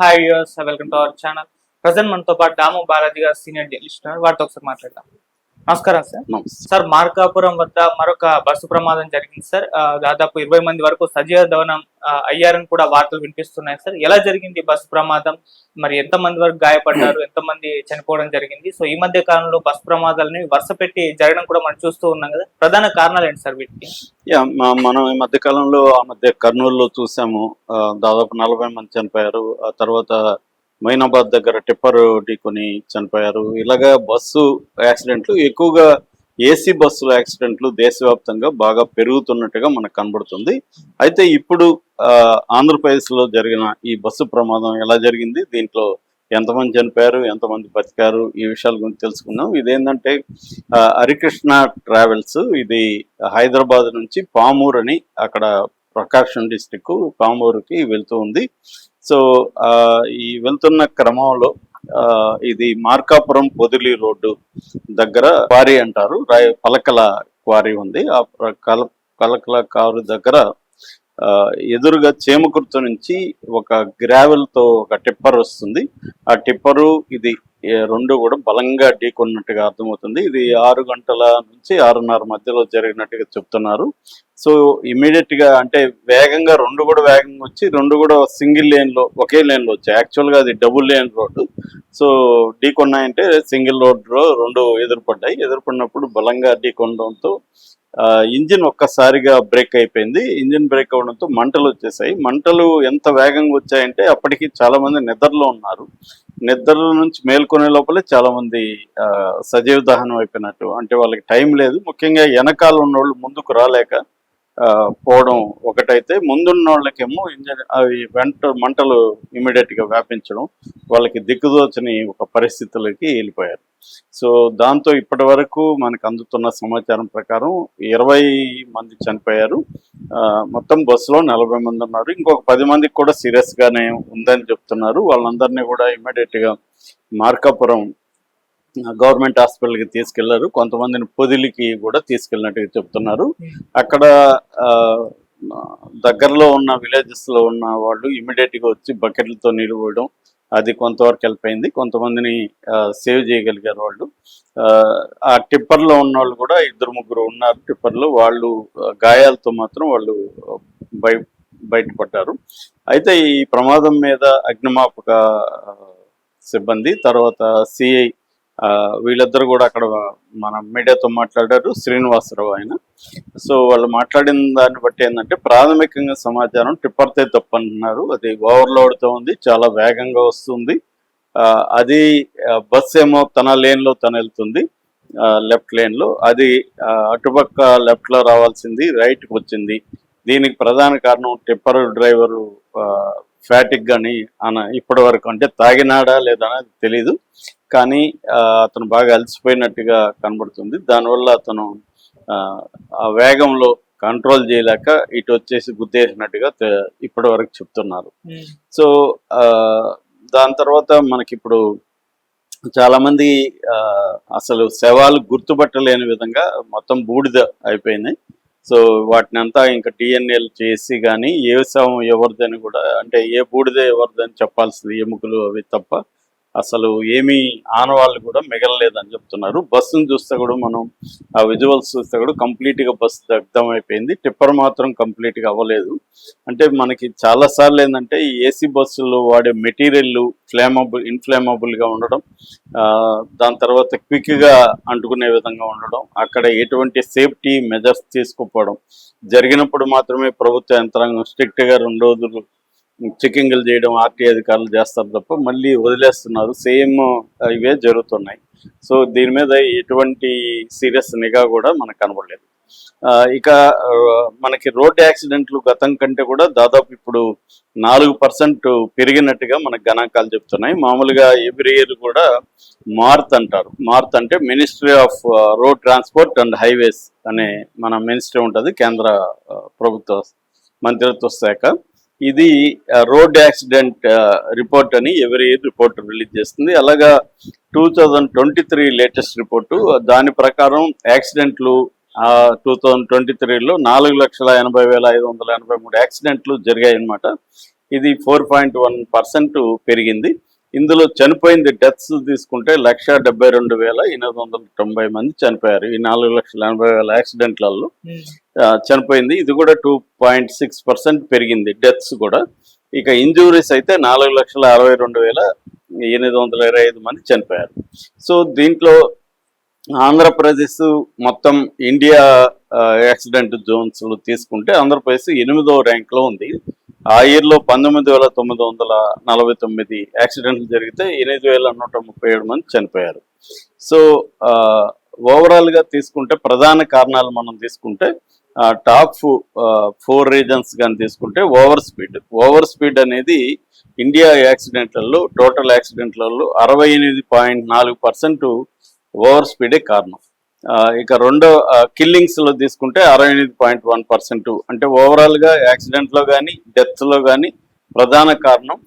Hi viewers, welcome to our channel. Present మనతో పాటు దాము బాలాజీ గారు సీనియర్ జర్నలిస్ట్ ఉన్నారు. వారితో ఒకసారి మాట్లాడదాం. నమస్కారం సార్. నమస్తే. సార్, మార్కాపురం వద్ద మరొక బస్సు ప్రమాదం జరిగింది సార్. దాదాపు 20 మంది వరకు సజీవ దహనం అయ్యారని కూడా వార్తలు వినిపిస్తున్నాయి సార్. ఎలా జరిగింది ఈ బస్సు ప్రమాదం? మరి ఎంత మంది వరకు గాయపడ్డారు, ఎంత మంది చనిపోవడం జరిగింది? సో ఈ మధ్య కాలంలో బస్సు ప్రమాదాలని వరుస పెట్టి జరగడం కూడా మనం చూస్తూ ఉన్నాం కదా. ప్రధాన కారణాలు ఏంటి సార్ వీటికి? మనం ఈ మధ్య కాలంలో కర్నూలులో చూసాము. దాదాపు 40 మంది చనిపోయారు. ఆ తర్వాత మైనాబాద్ దగ్గర టిప్పర్ ఢీకొని చనిపోయారు. ఇలాగా బస్సు యాక్సిడెంట్లు ఎక్కువగా ఏసీ బస్సుల యాక్సిడెంట్లు దేశవ్యాప్తంగా బాగా పెరుగుతున్నట్టుగా మనకు కనబడుతుంది. అయితే ఇప్పుడు ఆంధ్రప్రదేశ్లో జరిగిన ఈ బస్సు ప్రమాదం ఎలా జరిగింది, దీంట్లో ఎంతమంది చనిపోయారు, ఎంతమంది బతికారు, ఈ విషయాల గురించి తెలుసుకుందాం. ఇదేంటంటే హరికృష్ణ ట్రావెల్స్, ఇది హైదరాబాద్ నుంచి పామూరు అని, అక్కడ ప్రకాశం డిస్టిక్ పామూరుకి వెళ్తూ ఉంది. సో ఈ వెళ్తున్న క్రమంలో ఇది మార్కాపురం పొదిలి రోడ్డు దగ్గర క్వారీ అంటారు, పలకల క్వారీ ఉంది. ఆ పలకల కారు దగ్గర ఎదురుగా చేమకుర్తి నుంచి ఒక గ్రావెల్ తో ఒక టిప్పర్ వస్తుంది. ఆ టిప్పరు ఇది రెండు కూడా బలంగా ఢీకొన్నట్టుగా అర్థమవుతుంది. ఇది 6 గంటల నుంచి 6:30 మధ్యలో జరిగినట్టుగా చెప్తున్నారు. సో ఇమీడియట్ గా అంటే వేగంగా రెండు కూడా వేగంగా వచ్చి రెండు కూడా సింగిల్ లేన్ లో ఒకే లేన్ లో వచ్చాయి. యాక్చువల్ గా అది డబుల్ లేన్ రోడ్డు. సో ఢీకొన్నాయంటే సింగిల్ రోడ్ లో రెండు ఎదురుపడ్డాయి. ఎదురుపడినప్పుడు బలంగా ఢీకొనడంతో ఇంజిన్ ఒక్కసారిగా బ్రేక్ అయిపోయింది. ఇంజిన్ బ్రేక్ అవడంతో మంటలు వచ్చేసాయి. మంటలు ఎంత వేగంగా వచ్చాయంటే అప్పటికి చాలా మంది నిద్రలో ఉన్నారు. నిద్రలో నుంచి మేల్కొనే లోపలే చాలా మంది సజీవ దహనం అయిపోయినట్టు. అంటే వాళ్ళకి టైం లేదు. ముఖ్యంగా వెనకాల ఉన్నోళ్ళు ముందుకు రాలేక పోవడం ఒకటైతే, ముందున్న వాళ్ళకేమో ఇంజన్ అవి మంటలు ఇమీడియట్ గా వ్యాపించడం, వాళ్ళకి దిక్కుదోచని ఒక పరిస్థితులకి వెళ్ళిపోయారు. సో దాంతో ఇప్పటి వరకు మనకు అందుతున్న సమాచారం ప్రకారం 20 మంది చనిపోయారు. మొత్తం బస్సులో 40 మంది ఉన్నారు. ఇంకొక 10 మందికి కూడా సీరియస్ గానే ఉందని చెప్తున్నారు. వాళ్ళందరినీ కూడా ఇమీడియట్ గా మార్కాపురం గవర్నమెంట్ హాస్పిటల్కి తీసుకెళ్లారు. కొంతమందిని పొదిలికి కూడా తీసుకెళ్ళినట్టుగా చెప్తున్నారు. అక్కడ దగ్గరలో ఉన్న విలేజెస్ లో ఉన్న వాళ్ళు ఇమీడియట్ గా వచ్చి బకెట్లతో నీళ్ళు పోయడం, అది కొంతవరకు హెల్ప్ అయింది. కొంతమందిని సేవ్ చేయగలిగారు వాళ్ళు. ఆ టిప్పర్లో ఉన్న వాళ్ళు కూడా 2-3 ఉన్నారు టిప్పర్లో. వాళ్ళు గాయాలతో మాత్రం వాళ్ళు బయటపడ్డారు. అయితే ఈ ప్రమాదం మీద అగ్నిమాపక సిబ్బంది, తర్వాత సిఐ, వీళ్ళిద్దరు కూడా అక్కడ మన మీడియాతో మాట్లాడారు. శ్రీనివాసరావు ఆయన. సో వాళ్ళు మాట్లాడిన దాన్ని బట్టి ఏంటంటే, ప్రాథమికంగా సమాచారం టిప్పర్తే తప్పు అంటున్నారు. అది ఓవర్లోడ్తో ఉంది, చాలా వేగంగా వస్తుంది. అది బస్ ఏమో తన లేన్లో తను వెళ్తుంది, లెఫ్ట్ లేన్లో. అది అటుపక్క లెఫ్ట్లో రావాల్సింది రైట్కి వచ్చింది. దీనికి ప్రధాన కారణం టిప్పర్ డ్రైవరు ఫ్యాటిక్ కానీ ఇప్పటి వరకు, అంటే తాగినాడా లేదా అనేది తెలీదు, కానీ అతను బాగా అలసిపోయినట్టుగా కనబడుతుంది. దానివల్ల అతను ఆ వేగంలో కంట్రోల్ చేయలేక ఇటు వచ్చేసి గుద్దేసినట్టుగా ఇప్పటి వరకు చెప్తున్నారు. సో దాని తర్వాత మనకిప్పుడు చాలా మంది అసలు శవాలు గుర్తుపట్టలేని విధంగా మొత్తం బూడిద అయిపోయినాయి. సో వాటిని అంతా ఇంకా డిఎన్ఏలు చేసి కానీ ఏ శవం ఎవరిదని కూడా, అంటే ఏ బూడిద ఎవరిదని చెప్పాల్సింది, ఎముకలు అవి తప్ప అసలు ఏమీ ఆనవాళ్ళు కూడా మిగలలేదని చెప్తున్నారు. బస్సును చూస్తే కూడా మనం ఆ విజువల్స్ చూస్తే కూడా కంప్లీట్గా బస్సు దగ్ధం అయిపోయింది. టిప్పర్ మాత్రం కంప్లీట్గా అవ్వలేదు. అంటే మనకి చాలాసార్లు ఏంటంటే ఈ ఏసీ బస్సుల్లో వాడే మెటీరియల్ ఇన్ఫ్లేమబుల్గా ఉండడం, దాని తర్వాత క్విక్గా అంటుకునే విధంగా ఉండడం, అక్కడ ఎటువంటి సేఫ్టీ మెజర్స్ తీసుకోకపోవడం, జరిగినప్పుడు మాత్రమే ప్రభుత్వ యంత్రాంగం స్ట్రిక్ట్గా 2 రోజులు చెకింగ్లు చేయడం ఆర్టీ అధికారులు చేస్తారు తప్ప మళ్ళీ వదిలేస్తున్నారు. సేమ్ ఇవే జరుగుతున్నాయి. సో దీని మీద ఎటువంటి సీరియస్ నిఘా కూడా మనకు కనబడలేదు. ఇక మనకి రోడ్ యాక్సిడెంట్లు గతం కంటే కూడా దాదాపు ఇప్పుడు 4% పెరిగినట్టుగా మనకు గణాంకాలు చెప్తున్నాయి. మామూలుగా ఎవ్రీ ఇయర్ కూడా మార్త్ అంటారు. మార్త్ అంటే ministry of road transport and highways అనే మన మినిస్ట్రీ ఉంటుంది, కేంద్ర ప్రభుత్వ మంత్రిత్వ శాఖ. ఇది రోడ్ యాక్సిడెంట్ రిపోర్ట్ అని ఎవరీ ఇయర్ రిపోర్ట్ రిలీజ్ చేస్తుంది. అలాగా 2023 లేటెస్ట్ రిపోర్టు, దాని ప్రకారం యాక్సిడెంట్లు 2023లో 4,80,583 యాక్సిడెంట్లు జరిగాయి అన్నమాట. ఇది 4.1% పెరిగింది. ఇందులో చనిపోయింది డెత్స్ తీసుకుంటే 1,72,890 మంది చనిపోయారు. ఈ 4,80,000 యాక్సిడెంట్లలో చనిపోయింది. ఇది కూడా 2.6% పెరిగింది డెత్స్ కూడా. ఇక ఇంజూరీస్ అయితే 4,62,825 మంది చనిపోయారు. సో దీంట్లో ఆంధ్రప్రదేశ్ మొత్తం ఇండియా యాక్సిడెంట్ జోన్స్ తీసుకుంటే ఆంధ్రప్రదేశ్ 8వ ర్యాంక్లో ఉంది. ఆ ఇయర్లో 19,949 యాక్సిడెంట్లు జరిగితే 8,137 మంది చనిపోయారు. సో ఓవరాల్గా తీసుకుంటే ప్రధాన కారణాలు మనం తీసుకుంటే టాప్ 4 రీజన్స్ కానీ తీసుకుంటే ఓవర్ స్పీడ్ అనేది ఇండియా యాక్సిడెంట్లలో టోటల్ యాక్సిడెంట్లలో 68.4% ఓవర్ స్పీడే కారణం. ఇక రెండో కిల్లింగ్స్లో తీసుకుంటే 68.1%. అంటే ఓవరాల్గా యాక్సిడెంట్లో కానీ డెత్స్లో కానీ ప్రధాన కారణం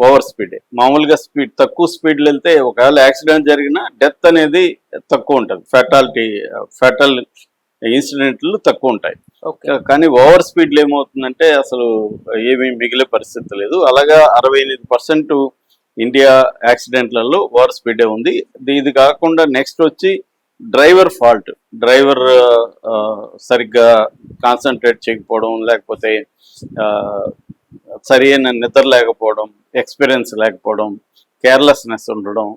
ఓవర్ స్పీడే. మామూలుగా తక్కువ స్పీడ్లో వెళ్తే ఒకవేళ యాక్సిడెంట్ జరిగినా డెత్ అనేది తక్కువ ఉంటుంది, ఫెటల్ ఇన్సిడెంట్లు తక్కువ ఉంటాయి. కానీ ఓవర్ స్పీడ్లో ఏమవుతుందంటే అసలు ఏమీ మిగిలే పరిస్థితి లేదు. అలాగా 68% ఇండియా యాక్సిడెంట్లలో ఓవర్ స్పీడే ఉంది. ఇది కాకుండా నెక్స్ట్ వచ్చి డ్రైవర్ ఫాల్ట్. డ్రైవర్ సరిగ్గా కాన్సన్ట్రేట్ చేయకపోవడం, లేకపోతే సరైన నిద్ర లేకపోవడం, ఎక్స్పీరియన్స్ లేకపోవడం, కేర్లెస్నెస్ ఉండడం,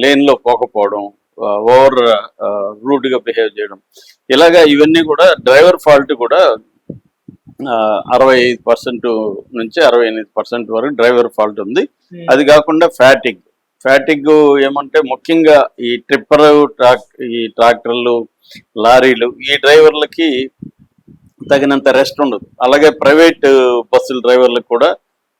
లేన్లో పోకపోవడం, ఓవర్ రూడ్గా బిహేవ్ చేయడం, ఇలాగా ఇవన్నీ కూడా డ్రైవర్ ఫాల్ట్ కూడా 65% నుంచి 68% వరకు డ్రైవర్ ఫాల్ట్ ఉంది. అది కాకుండా ఫ్యాటిగ్ ఏమంటే ముఖ్యంగా ఈ ఈ ట్రాక్టర్లు, లారీలు, ఈ డ్రైవర్లకి తగినంత రెస్ట్ ఉండదు. అలాగే ప్రైవేట్ బస్సుల డ్రైవర్లకు కూడా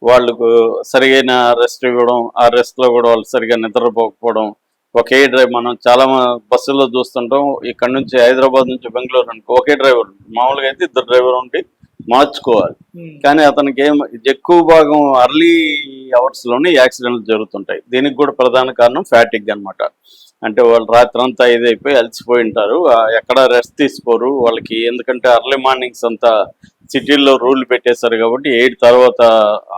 వాళ్ళకు సరిగైన రెస్ట్ ఇవ్వడం, ఆ రెస్ట్లో కూడా వాళ్ళు సరిగా నిద్రపోకపోవడం. ఒకే డ్రైవర్ మనం చాలా బస్సుల్లో చూస్తుంటాం, ఇక్కడ నుంచి హైదరాబాద్ నుంచి బెంగళూరు అనుకో ఒకే డ్రైవర్, మామూలుగా అయితే 2 డ్రైవర్ ఉండి మార్చుకోవాలి. కానీ అతనికి ఎక్కువ భాగం అర్లీ అవర్స్లోనే యాక్సిడెంట్లు జరుగుతుంటాయి. దీనికి కూడా ప్రధాన కారణం ఫ్యాటిగ్ అన్నమాట. అంటే వాళ్ళు రాత్రంతా ఇదైపోయి అలసిపోయి ఉంటారు, ఎక్కడ రెస్ట్ తీసుకోరు వాళ్ళకి. ఎందుకంటే అర్లీ మార్నింగ్స్ అంతా సిటీల్లో రూల్ పెట్టేశారు కాబట్టి 8 తర్వాత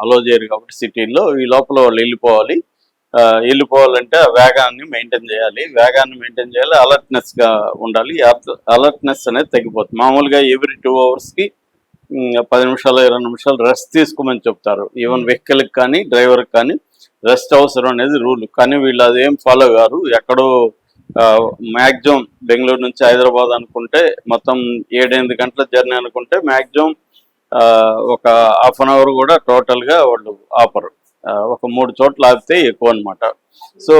అలో చేయరు కాబట్టి సిటీల్లో. ఈ లోపల వాళ్ళు వెళ్ళిపోవాలంటే వేగాన్ని మెయింటైన్ చేయాలి, అలర్ట్నెస్గా ఉండాలి. అలర్ట్నెస్ అనేది తగ్గిపోతుంది. మామూలుగా ఎవ్రీ 2 అవర్స్కి 10 నిమిషాలు 20 నిమిషాలు రెస్ట్ తీసుకోమని చెప్తారు. ఈవెన్ వెహికల్కి కానీ డ్రైవర్కి కానీ రెస్ట్ అవసరం అనేది రూల్. కానీ వీళ్ళు అదేం ఫాలో గారు. ఎక్కడో మ్యాక్సిమం బెంగళూరు నుంచి హైదరాబాద్ అనుకుంటే మొత్తం 7-8 గంటల జర్నీ అనుకుంటే మ్యాక్సిమం ఒక హాఫ్ అన్ అవర్ కూడా టోటల్గా వాళ్ళు ఆపరు. ఒక 3 చోట్ల ఆపితే ఎక్కువ అనమాట. సో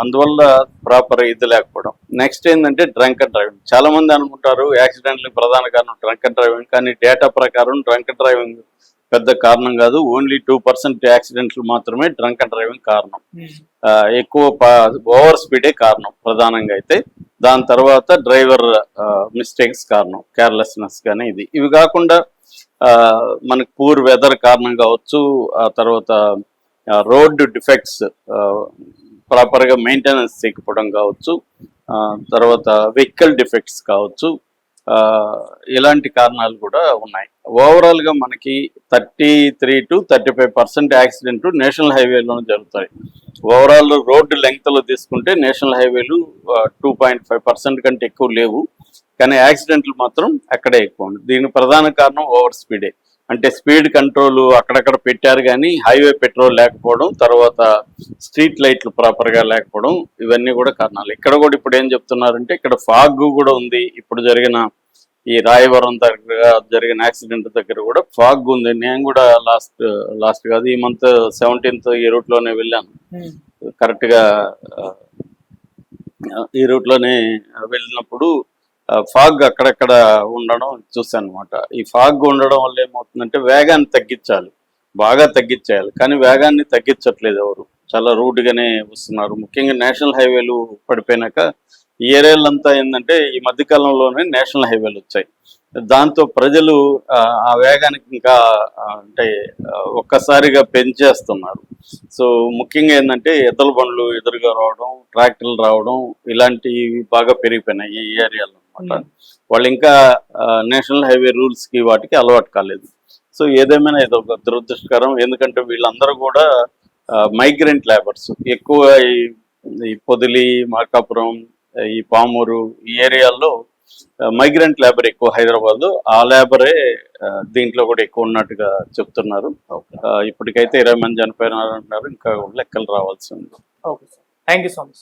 అందువల్ల ప్రాపర్ ఇది లేకపోవడం. నెక్స్ట్ ఏంటంటే డ్రంక్ అండ్ డ్రైవింగ్. చాలా మంది అనుకుంటారు యాక్సిడెంట్లకు ప్రధాన కారణం డ్రంక్ అండ్ డ్రైవింగ్, కానీ డేటా ప్రకారం డ్రంక్ అండ్ డ్రైవింగ్ పెద్ద కారణం కాదు. ఓన్లీ 2% యాక్సిడెంట్లు మాత్రమే డ్రంక్ అండ్ డ్రైవింగ్ కారణం. ఎక్కువ ఓవర్ స్పీడే కారణం ప్రధానంగా అయితే. దాని తర్వాత డ్రైవర్ మిస్టేక్స్ కారణం, కేర్లెస్నెస్ కానీ ఇవి కాకుండా మనకు పూర్ వెదర్ కారణం కావచ్చు, ఆ తర్వాత రోడ్ డిఫెక్ట్స్ ప్రాపర్గా మెయింటెనెన్స్ చేయకపోవడం కావచ్చు, తర్వాత వెహికల్ డిఫెక్ట్స్ కావచ్చు, ఇలాంటి కారణాలు కూడా ఉన్నాయి. ఓవరాల్గా మనకి 33 to 35% యాక్సిడెంట్లు నేషనల్ హైవేలోనే జరుగుతాయి. ఓవరాల్ రోడ్డు లెంగ్త్లో తీసుకుంటే నేషనల్ హైవేలు 2.5% కంటే ఎక్కువ లేవు, కానీ యాక్సిడెంట్లు మాత్రం అక్కడే ఎక్కువ ఉంది. దీనికి ప్రధాన కారణం ఓవర్ స్పీడే. అంటే స్పీడ్ కంట్రోల్ అక్కడక్కడ పెట్టారు కానీ హైవే పెట్రోల్ లేకపోవడం, తర్వాత స్ట్రీట్ లైట్లు ప్రాపర్గా లేకపోవడం, ఇవన్నీ కూడా కారణాలు. ఇక్కడ కూడా ఇప్పుడు ఏం చెప్తున్నారంటే ఇక్కడ ఫాగ్ కూడా ఉంది. ఇప్పుడు జరిగిన ఈ రాయవరం దగ్గర జరిగిన యాక్సిడెంట్ దగ్గర కూడా ఫాగ్ ఉంది. నేను కూడా లాస్ట్ కాదు ఈ మంత్ 17th ఈ రూట్లోనే వెళ్ళాను. కరెక్ట్గా ఈ రూట్లోనే వెళ్ళినప్పుడు ఫాగ్ అక్కడక్కడ ఉండడం చూశాను అనమాట. ఈ ఫాగ్ ఉండడం వల్ల ఏమవుతుందంటే వేగాన్ని తగ్గించాలి, బాగా తగ్గించేయాలి, కానీ వేగాన్ని తగ్గించట్లేదు ఎవరు. చాలా రూడ్గానే వస్తున్నారు. ముఖ్యంగా నేషనల్ హైవేలు పడిపోయినాక ఈ ఏరియాలంతా ఏంటంటే ఈ మధ్యకాలంలోనే నేషనల్ హైవేలు వచ్చాయి. దాంతో ప్రజలు ఆ వేగానికి ఇంకా అంటే ఒక్కసారిగా పెంచేస్తున్నారు. సో ముఖ్యంగా ఏంటంటే ఎద్దుల బండ్లు ఎదురుగా రావడం, ట్రాక్టర్లు రావడం, ఇలాంటివి బాగా పెరిగిపోయినాయి ఈ ఏరియాలో అనమాట. వాళ్ళు ఇంకా నేషనల్ హైవే రూల్స్కి వాటికి అలవాటు కాలేదు. సో ఏదేమైనా ఇది ఒక దురదృష్టకరం, ఎందుకంటే వీళ్ళందరూ కూడా మైగ్రెంట్ లేబర్స్ ఎక్కువ ఈ పొదిలి, మార్కాపురం, ఈ పామూరు ఈ ఏరియాల్లో మైగ్రెంట్ లేబర్ ఎక్కువ హైదరాబాద్. ఆ లేబరే దీంట్లో కూడా ఎక్కువ ఉన్నట్టుగా చెప్తున్నారు. ఇప్పటికైతే 20 మంది చనిపోయినారు అంటున్నారు, ఇంకా లెక్కలు రావాల్సి ఉంది. Okay sir, thank you so much.